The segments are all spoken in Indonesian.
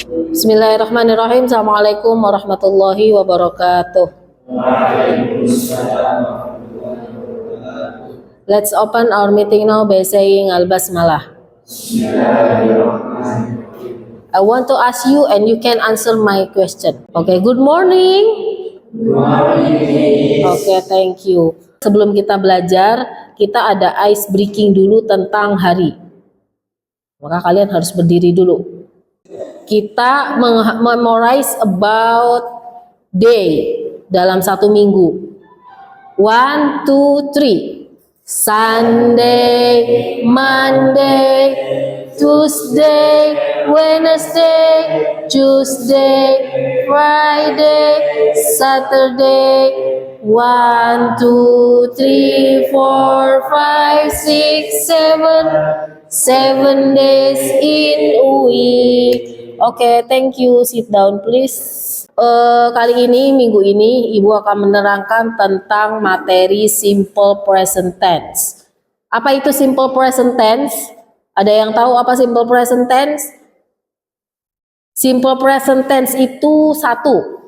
Bismillahirrahmanirrahim. Assalamualaikum warahmatullahi wabarakatuh. Let's open our meeting now by saying Al-Basmalah. I want to ask you and you can answer my question. Okay, good morning. Okay, thank you. Sebelum kita belajar, kita ada ice breaking dulu tentang hari. Maka kalian harus berdiri dulu. Kita memorize about day dalam satu minggu. 1, 2, 3. Sunday, Monday, Tuesday, Wednesday, Tuesday, Friday, Saturday. 1, 2, 3, 4, 5, 6, 7. 7 days in a week. Okay, thank you. Sit down please. Kali ini, minggu ini, Ibu akan menerangkan tentang materi simple present tense. Apa itu simple present tense? Ada yang tahu apa simple present tense? Simple present tense itu satu,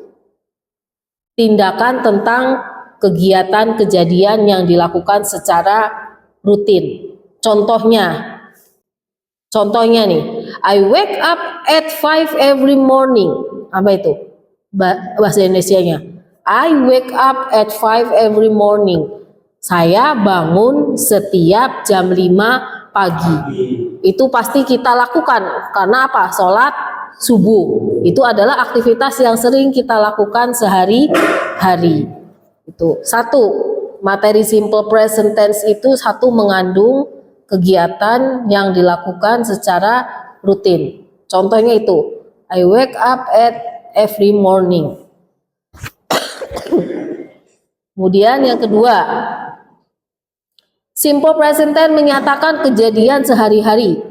tindakan tentang kegiatan kejadian yang dilakukan secara rutin. Contohnya nih, I wake up at 5 every morning. Apa itu? Bahasa Indonesianya. I wake up at 5 every morning. Saya bangun setiap jam 5 pagi. Itu pasti kita lakukan. Karena apa? Sholat subuh. Itu adalah aktivitas yang sering kita lakukan sehari-hari. Itu satu, materi simple present tense itu satu mengandung kegiatan yang dilakukan secara rutin. Contohnya itu, I wake up at every morning. Kemudian yang kedua, simple present tense menyatakan kejadian sehari-hari.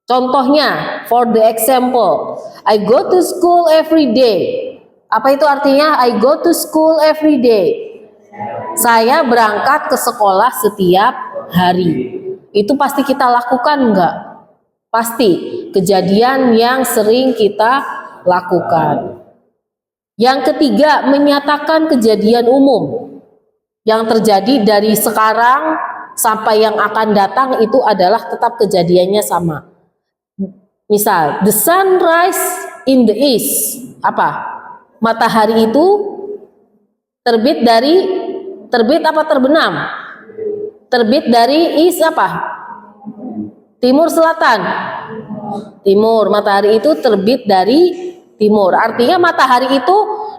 Contohnya, for the example, I go to school every day. Apa itu artinya? I go to school every day. Saya berangkat ke sekolah setiap hari. Itu pasti kita lakukan enggak? Pasti. Kejadian yang sering kita lakukan. Yang ketiga, menyatakan kejadian umum. Yang terjadi dari sekarang sampai yang akan datang itu adalah tetap kejadiannya sama. Misal, the sun rise in the east. Apa? Matahari itu terbit apa terbenam? Terbit dari east apa? Timur selatan. Timur. Matahari itu terbit dari timur. Artinya matahari itu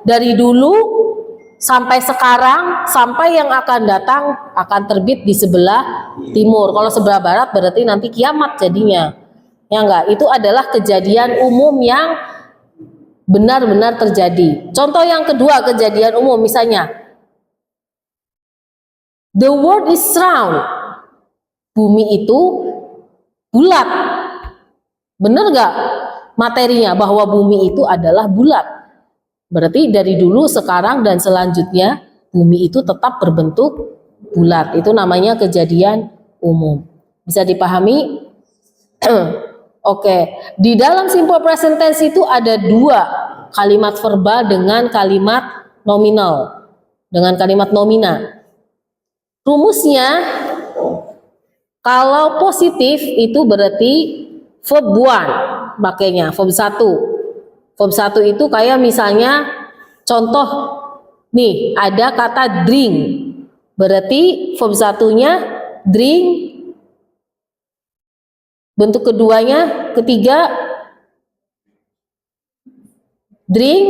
dari dulu sampai sekarang sampai yang akan datang akan terbit di sebelah timur. Kalau sebelah barat berarti nanti kiamat jadinya. Ya enggak? Itu adalah kejadian umum yang benar-benar terjadi. Contoh yang kedua, kejadian umum misalnya, the world is round. Bumi itu bulat. Benar gak materinya bahwa bumi itu adalah bulat? Berarti dari dulu, sekarang, dan selanjutnya bumi itu tetap berbentuk bulat. Itu namanya kejadian umum. Bisa dipahami? Oke. Di dalam simple present tense itu ada dua kalimat verbal dengan kalimat nominal. Dengan kalimat nomina. Rumusnya, kalau positif itu berarti verb 1, makanya verb 1. Verb 1 itu kayak misalnya, contoh nih, ada kata drink. Berarti verb 1-nya drink. Bentuk keduanya, ketiga, drink,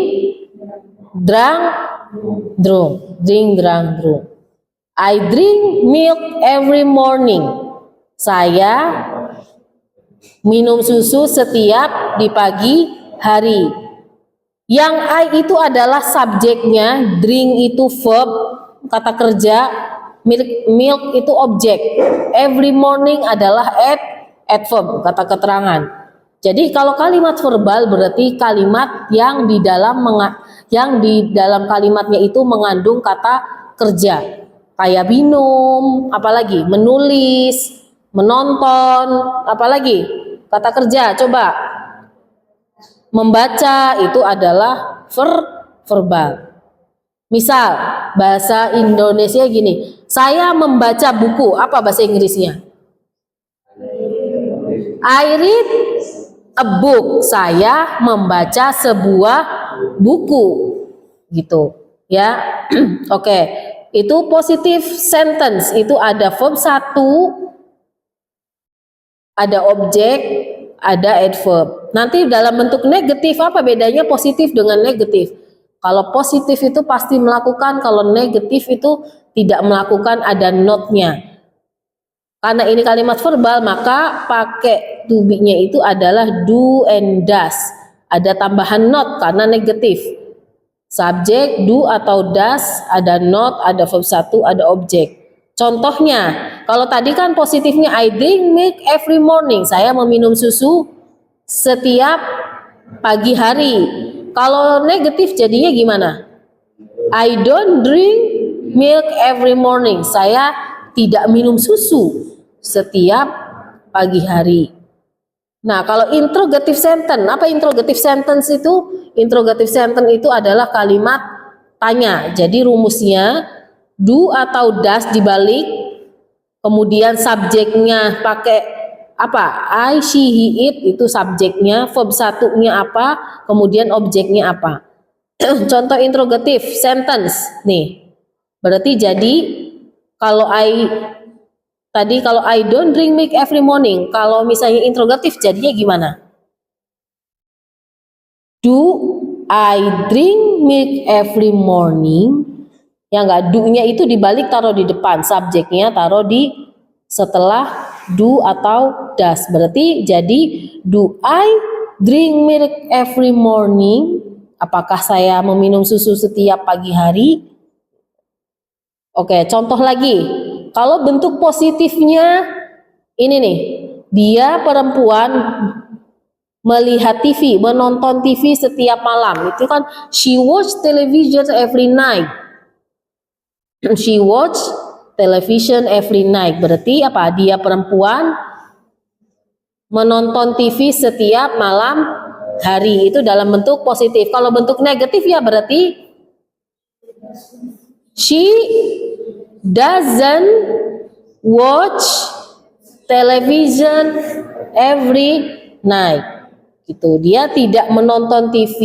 drunk, drunk. Drink, drunk, drunk. I drink milk every morning. Saya minum susu setiap di pagi hari. Yang I itu adalah subjeknya, drink itu verb, kata kerja, milk itu objek. Every morning adalah adverb, kata keterangan. Jadi kalau kalimat verbal berarti kalimat yang di dalam kalimatnya itu mengandung kata kerja. Kayak minum, apalagi menulis, menonton, apalagi kata kerja. Coba Membaca itu adalah verbal. Misal bahasa Indonesia gini, saya membaca buku. Apa bahasa Inggrisnya? I read a book. Saya membaca sebuah buku. Gitu ya. Oke. Itu positive sentence. Itu ada verb 1, ada objek, ada adverb. Nanti dalam bentuk negatif, apa bedanya positif dengan negatif? Kalau positif itu pasti melakukan, kalau negatif itu tidak melakukan, ada not-nya. Karena ini kalimat verbal, maka pakai to be-nya itu adalah do and does. Ada tambahan not karena negatif. Subjek do atau does, ada not, ada verb 1, ada objek. Contohnya, kalau tadi kan positifnya I drink milk every morning. Saya meminum susu setiap pagi hari. Kalau negatif jadinya gimana? I don't drink milk every morning. Saya tidak minum susu setiap pagi hari. Nah, kalau interrogative sentence, apa interrogative sentence itu? Interrogative sentence itu adalah kalimat tanya. Jadi rumusnya do atau does dibalik, kemudian subjeknya pakai apa? I, she, he, it itu subjeknya, verb 1-nya apa, kemudian objeknya apa. Contoh interrogative sentence nih. Berarti jadi kalau kalau I don't drink milk every morning, kalau misalnya interrogatif jadinya gimana? Do I drink milk every morning? Ya enggak, do-nya itu dibalik taruh di depan, subjeknya taruh di setelah do atau does. Berarti jadi do I drink milk every morning? Apakah saya meminum susu setiap pagi hari? Oke, contoh lagi. Kalau bentuk positifnya ini nih, dia perempuan melihat TV, menonton TV setiap malam. Itu kan she watch television every night. She watch television every night. Berarti apa? Dia perempuan menonton TV setiap malam hari. Itu dalam bentuk positif. Kalau bentuk negatif ya berarti she doesn't watch television every night. Gitu. Dia tidak menonton TV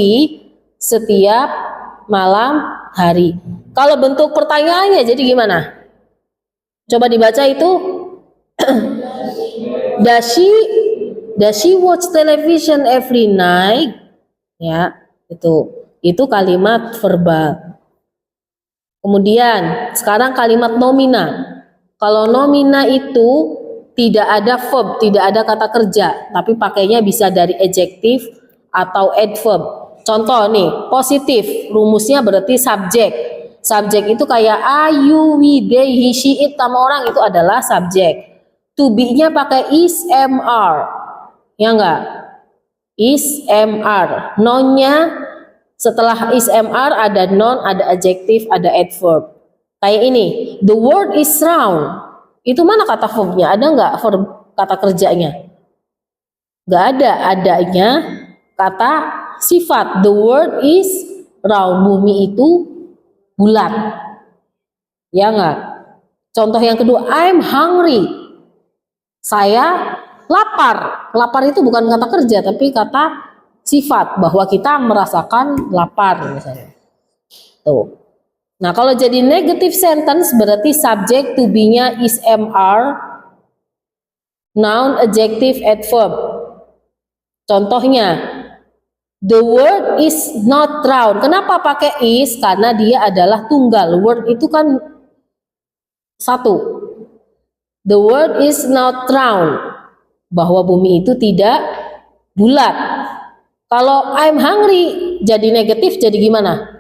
setiap malam hari. Kalau bentuk pertanyaannya jadi gimana? Coba dibaca itu. Does she watch television every night? Ya, itu kalimat verbal. Kemudian sekarang kalimat nomina. Kalau nomina itu tidak ada verb, tidak ada kata kerja, tapi pakainya bisa dari adjektif atau adverb. Contoh nih, positif, rumusnya berarti subjek. Subjek itu kayak I, you, we, they, he, she, it, sama orang itu adalah subjek. To be-nya pakai is, am, are. Ya enggak? Is, am, are. Noun-nya setelah is, am, are ada noun, ada adjektif, ada adverb. Kayak ini, the world is round. Itu mana kata verbnya? Ada nggak verb kata kerjanya? Nggak ada, adanya kata sifat. The world is round. Bumi itu bulat. Ya nggak? Contoh yang kedua, I'm hungry. Saya lapar. Lapar itu bukan kata kerja, tapi kata sifat bahwa kita merasakan lapar misalnya. Tuh. Nah, kalau jadi negative sentence berarti subject to be-nya is, am, are, noun, adjective, adverb. Contohnya, the word is not round. Kenapa pakai is? Karena dia adalah tunggal. Word itu kan satu. The word is not round. Bahwa bumi itu tidak bulat. Kalau I'm hungry jadi negatif jadi gimana?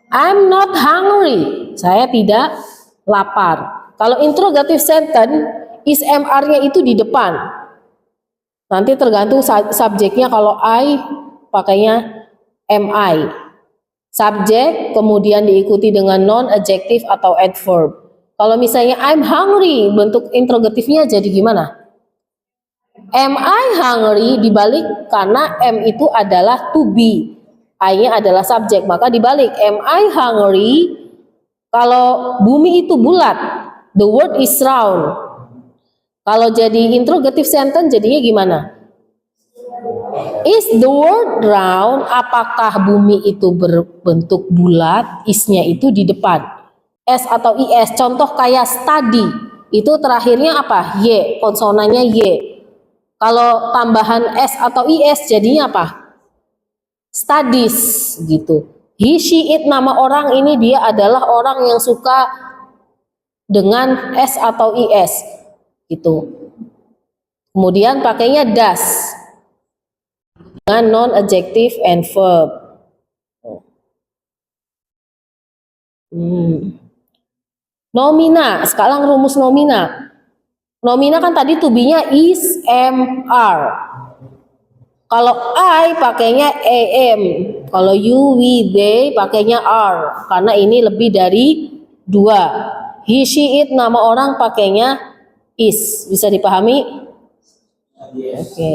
I'm not hungry. Saya tidak lapar. Kalau interrogative sentence is, am, are-nya itu di depan. Nanti tergantung subjeknya. Kalau I pakainya am I. Subjek kemudian diikuti dengan noun, adjektif atau adverb. Kalau misalnya I'm hungry, bentuk interrogatifnya jadi gimana? Am I hungry dibalik karena am itu adalah to be. I-nya adalah subjek, maka dibalik. Am I hungry? Kalau bumi itu bulat, the world is round. Kalau jadi interrogative sentence jadinya gimana? Is the world round? Apakah bumi itu berbentuk bulat? Is-nya itu di depan. S atau is. Contoh kayak study. Itu terakhirnya apa? Y. Konsonannya Y. Kalau tambahan S atau is jadinya apa? Studies gitu. He, she, it nama orang ini dia adalah orang yang suka dengan S atau is gitu. Kemudian pakainya does dengan non adjective and verb. Nomina, sekarang rumus nomina. Nomina kan tadi to be-nya is, am, are. Kalau I pakainya am, kalau you, we, they pakainya are, karena ini lebih dari 2. He, she, it nama orang pakainya is. Bisa dipahami? Oke.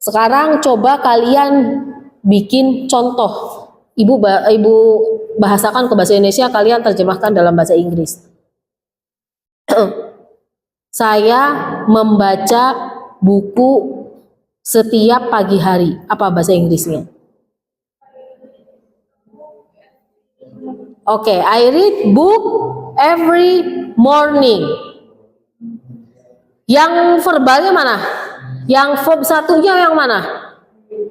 Sekarang coba kalian bikin contoh. Ibu bahasakan ke bahasa Indonesia, kalian terjemahkan dalam bahasa Inggris. Saya membaca buku setiap pagi hari. Apa bahasa Inggrisnya? Oke, I read book every morning. Yang verbalnya mana? Yang verb satunya yang mana?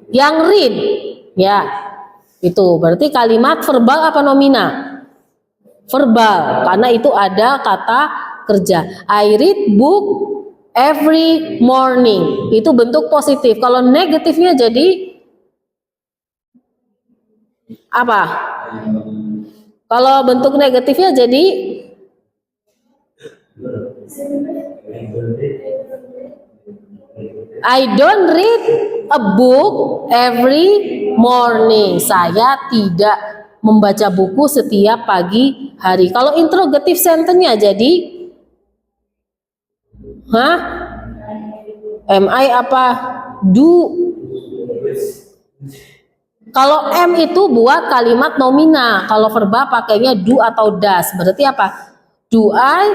Yang read. Ya, itu berarti kalimat verbal apa nomina? Verbal, karena itu ada kata kerja. I read book every morning. Itu bentuk positif. Kalau negatifnya jadi apa? Kalau bentuk negatifnya jadi I don't read a book every morning. Saya tidak membaca buku setiap pagi hari. Kalau interrogative sentence-nya jadi am I apa? Do. Kalau am itu buat kalimat nomina. Kalau verba pakainya do atau does. Berarti apa? Do I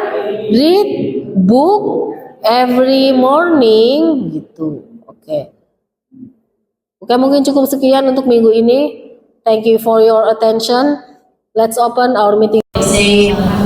read book every morning? Gitu. Oke. Oke, mungkin cukup sekian untuk minggu ini. Thank you for your attention. Let's open our meeting. Alhamdulillah.